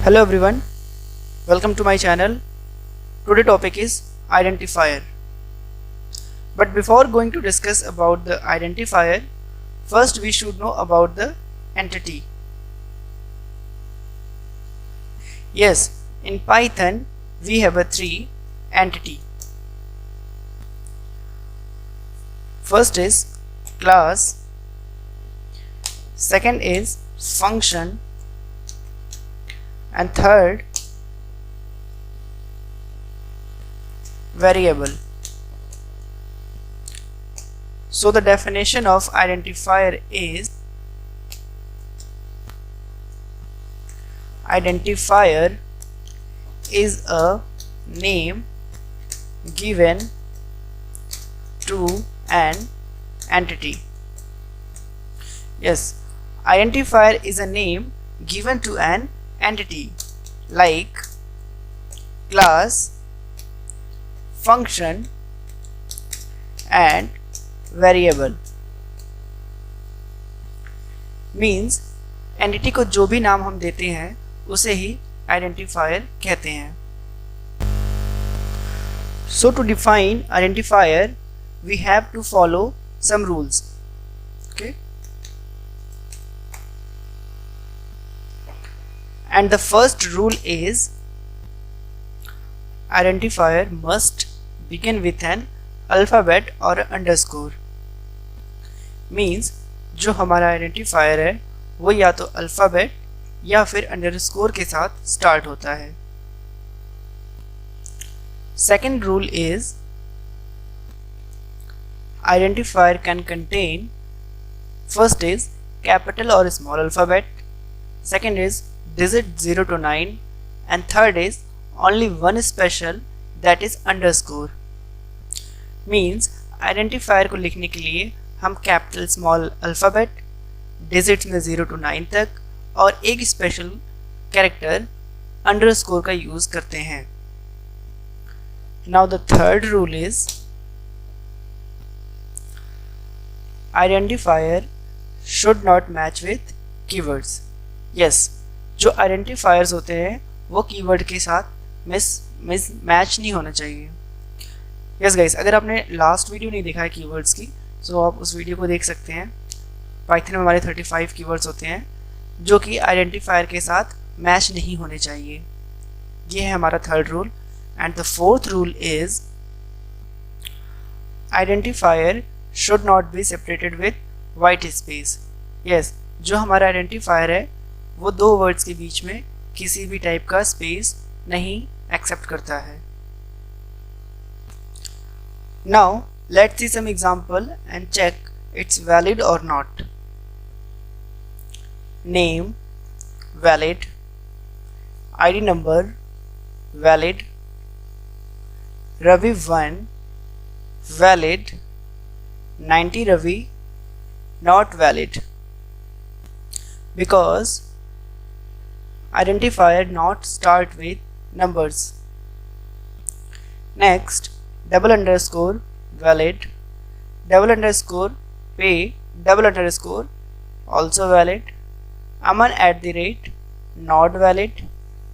Hello everyone, welcome to my channel. Today topic is identifier. But before going to discuss about the identifier, first we should know about the entity. Yes, in Python we have a three entity. First is class, second is function, and third variable. So the definition of identifier is identifier is a name given to an entity. Yes, identifier is a name given to an entity like class, function and variable. Means entity को जो भी नाम हम देते हैं उसे ही identifier कहते हैं. So to define identifier we have to follow some rules. Okay, and the first rule is identifier must begin with an alphabet or underscore. Means जो हमारा identifier है वो या तो अल्फ़ाबेट या फिर अंडरस्कोर के साथ स्टार्ट होता है. Second rule is identifier can contain, first is capital or small alphabet, second is digit 0 to 9 and third is only one special, that is underscore. Means identifier को लिखने के लिए हम कैपिटल स्मॉल अल्फ़ाबेट, डिजिट्स में 0 to 9 तक और एक special character underscore का यूज करते हैं. Now the third rule is identifier should not match with keywords. Yes, जो आइडेंटिफायर्स होते हैं वो कीवर्ड के साथ मैच नहीं होना चाहिए. यस गाइस, अगर आपने लास्ट वीडियो नहीं देखा है कीवर्ड्स की तो आप उस वीडियो को देख सकते हैं. पाइथन में हमारे 35 कीवर्ड्स होते हैं जो कि आइडेंटिफायर के साथ मैच नहीं होने चाहिए. ये है हमारा third rule. And the fourth rule is identifier should not be separated with white space. Yes, जो हमारा आइडेंटिफायर है वो दो वर्ड्स के बीच में किसी भी टाइप का स्पेस नहीं एक्सेप्ट करता है. Now let's see some example and check it's valid और not. Name valid, ID number valid, Ravi 1 valid, 90 Ravi not valid because identifier not start with numbers. Next, double underscore valid, double underscore pay, double underscore also valid, Aman @ not valid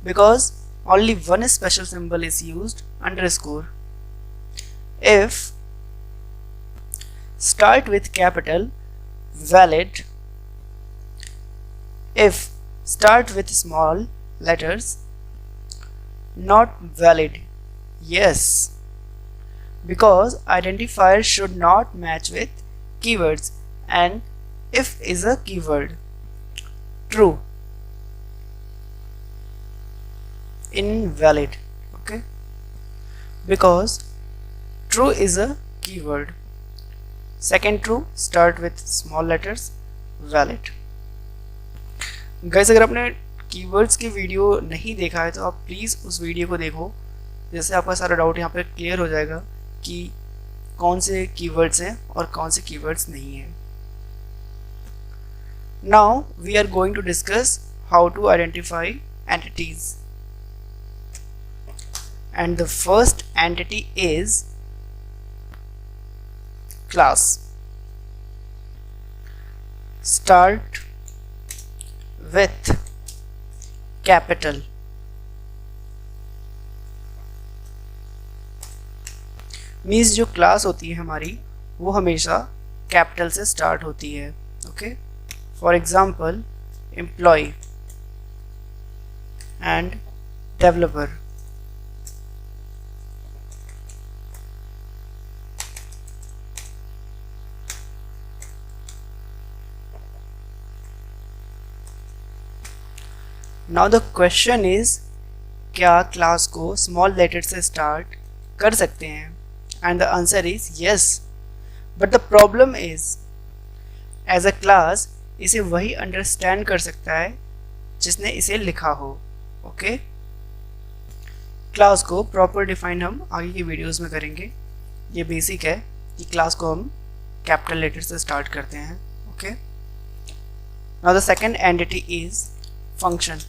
because only one special symbol is used, underscore. If start with capital, valid. If start with small letters, not valid. Yes, because identifier should not match with keywords and if is a keyword. True, invalid. Okay, because true is a keyword. Second true start with small letters, valid. Guys, अगर आपने keywords की video नहीं देखा है तो आप please उस video को देखो, जैसे आपका सारा डाउट यहाँ पे क्लियर हो जाएगा कि कौन से कीवर्ड्स हैं और कौन से कीवर्ड्स नहीं हैं. Now we are going to discuss how to identify entities. And the first entity is class. Start with capital. Means जो क्लास होती है हमारी वो हमेशा कैपिटल से स्टार्ट होती है. Okay, for example employ and developer. Now the question is, क्या क्लास को स्मॉल लेटर से स्टार्ट कर सकते हैं? And the answer is yes. But the problem is, as a class इसे वही अंडरस्टैंड कर सकता है जिसने इसे लिखा हो. ओके, क्लास को प्रॉपर डिफाइन हम आगे की वीडियोस में करेंगे. ये बेसिक है कि क्लास को हम कैपिटल लेटर से स्टार्ट करते हैं. Okay, now the second entity is function.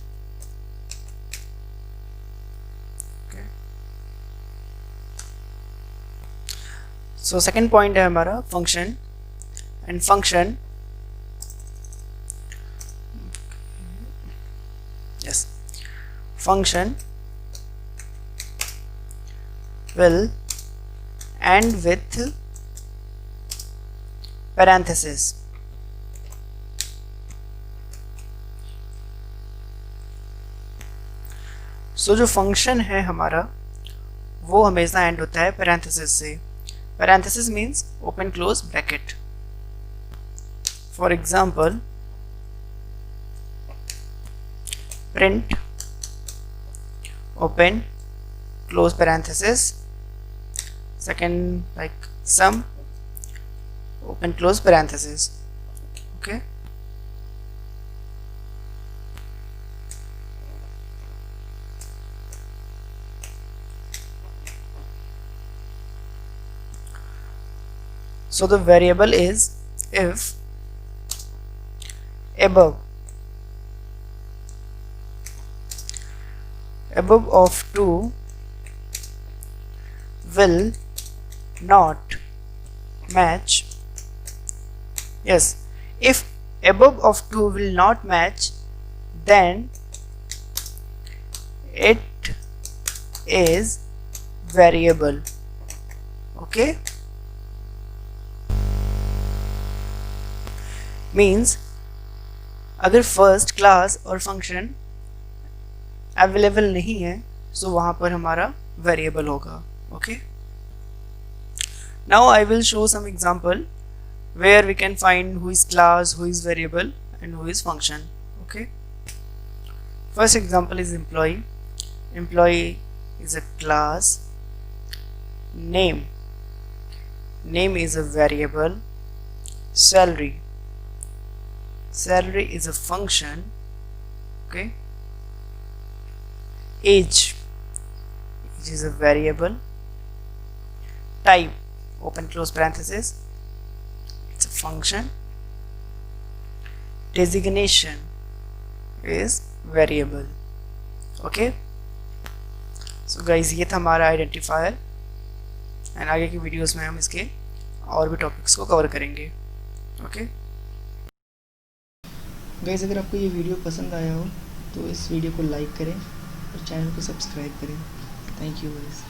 So second point है हमारा function. And function, yes, function will end with parenthesis. सो जो फंक्शन है हमारा वो हमेशा एंड होता है पैरेंथेसिस से. Parenthesis means open close bracket. For example print open close parenthesis, second like sum open close parenthesis. Okay, so the variable is if above of 2 will not match. Yes, if above of 2 will not match, then it is variable. Okay, means अगर first class और function available नहीं है तो वहाँ पर हमारा variable होगा. Okay, now I will show some example where we can find who is class, who is variable and who is function. Okay, first example is employee. Employee is a class. Name is a variable. Salary is a function. Okay, age is a variable. Type open close parenthesis, it's a function. Designation is variable. Okay, so guys ये था हमारा identifier. And आगे की videos में हम इसके और भी टॉपिक्स को कवर करेंगे. ओके गाइस, अगर आपको ये वीडियो पसंद आया हो तो इस वीडियो को लाइक करें और चैनल को सब्सक्राइब करें. Thank you guys.